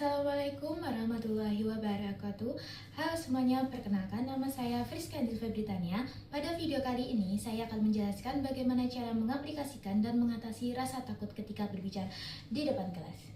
Assalamualaikum warahmatullahi wabarakatuh. Halo semuanya, perkenalkan nama saya Friska Dilva Britania. Pada video kali ini saya akan menjelaskan bagaimana cara mengaplikasikan dan mengatasi rasa takut ketika berbicara di depan kelas.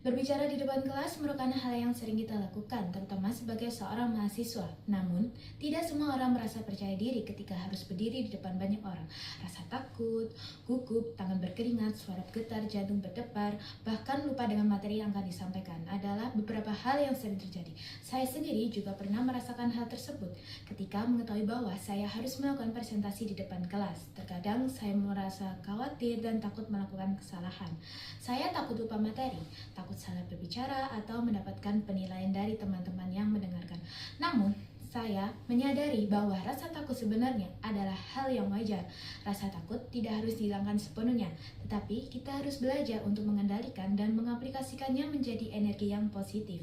Berbicara di depan kelas merupakan hal yang sering kita lakukan, terutama sebagai seorang mahasiswa. Namun, tidak semua orang merasa percaya diri ketika harus berdiri di depan banyak orang. Rasa takut, gugup, tangan berkeringat, suara getar, jantung berdebar, bahkan lupa dengan materi yang akan disampaikan adalah beberapa hal yang sering terjadi. Saya sendiri juga pernah merasakan hal tersebut ketika mengetahui bahwa saya harus melakukan presentasi di depan kelas. Terkadang saya merasa khawatir dan takut melakukan kesalahan. Saya takut lupa materi, takut salah berbicara atau mendapatkan penilaian dari teman-teman yang mendengarkan. Namun, saya menyadari bahwa rasa takut sebenarnya adalah hal yang wajar. Rasa takut tidak harus dihilangkan sepenuhnya, tetapi kita harus belajar untuk mengendalikan dan mengaplikasikannya menjadi energi yang positif.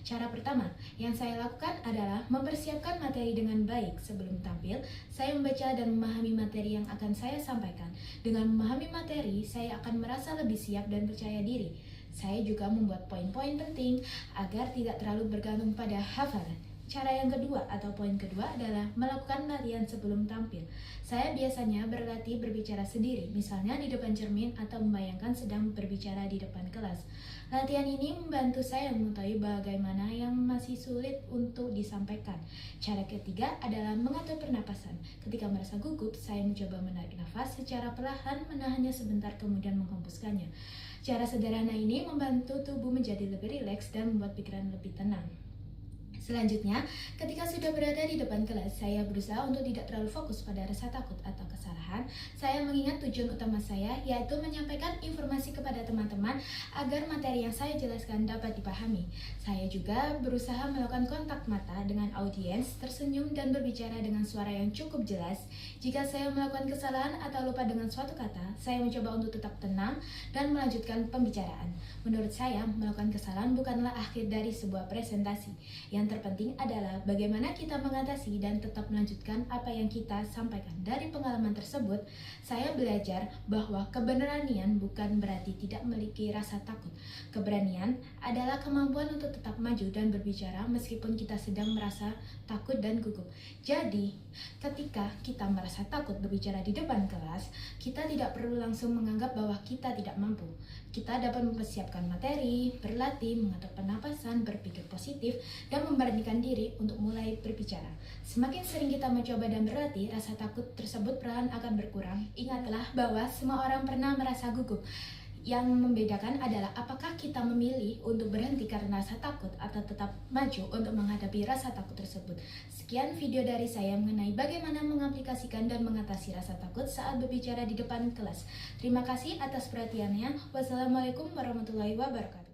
Cara pertama yang saya lakukan adalah mempersiapkan materi dengan baik. Sebelum tampil, saya membaca dan memahami materi yang akan saya sampaikan. Dengan memahami materi, saya akan merasa lebih siap dan percaya diri. Saya juga membuat poin-poin penting agar tidak terlalu bergantung pada hafalan. Cara yang kedua atau poin kedua adalah melakukan latihan sebelum tampil. Saya biasanya berlatih berbicara sendiri, misalnya di depan cermin atau membayangkan sedang berbicara di depan kelas. Latihan ini membantu saya mengetahui bagaimana yang masih sulit untuk disampaikan. Cara ketiga adalah mengatur pernapasan. Ketika merasa gugup, saya mencoba menarik nafas secara perlahan, menahannya sebentar kemudian menghembuskannya. Cara sederhana ini membantu tubuh menjadi lebih rileks dan membuat pikiran lebih tenang. Selanjutnya, ketika sudah berada di depan kelas, saya berusaha untuk tidak terlalu fokus pada rasa takut atau kesalahan. Saya mengingat tujuan utama saya, yaitu menyampaikan informasi kepada teman-teman agar materi yang saya jelaskan dapat dipahami. Saya juga berusaha melakukan kontak mata dengan audiens, tersenyum dan berbicara dengan suara yang cukup jelas. Jika saya melakukan kesalahan atau lupa dengan suatu kata, saya mencoba untuk tetap tenang dan melanjutkan pembicaraan. Menurut saya, melakukan kesalahan bukanlah akhir dari sebuah presentasi. Yang terpenting adalah bagaimana kita mengatasi dan tetap melanjutkan apa yang kita sampaikan. Dari pengalaman tersebut, saya belajar bahwa keberanian bukan berarti tidak memiliki rasa takut. Keberanian adalah kemampuan untuk tetap maju dan berbicara meskipun kita sedang merasa takut dan gugup. Jadi, ketika kita merasa takut berbicara di depan kelas, kita tidak perlu langsung menganggap bahwa kita tidak mampu. Kita dapat mempersiapkan materi, berlatih, mengatur pernapasan, berpikir positif, dan memberanikan diri untuk mulai berbicara. Semakin sering kita mencoba dan berlatih, rasa takut tersebut perlahan akan berkurang. Ingatlah bahwa semua orang pernah merasa gugup. Yang membedakan adalah apakah kita memilih untuk berhenti karena rasa takut atau tetap maju untuk menghadapi rasa takut tersebut. Sekian video dari saya mengenai bagaimana mengaplikasikan dan mengatasi rasa takut saat berbicara di depan kelas. Terima kasih atas perhatiannya. Wassalamualaikum warahmatullahi wabarakatuh.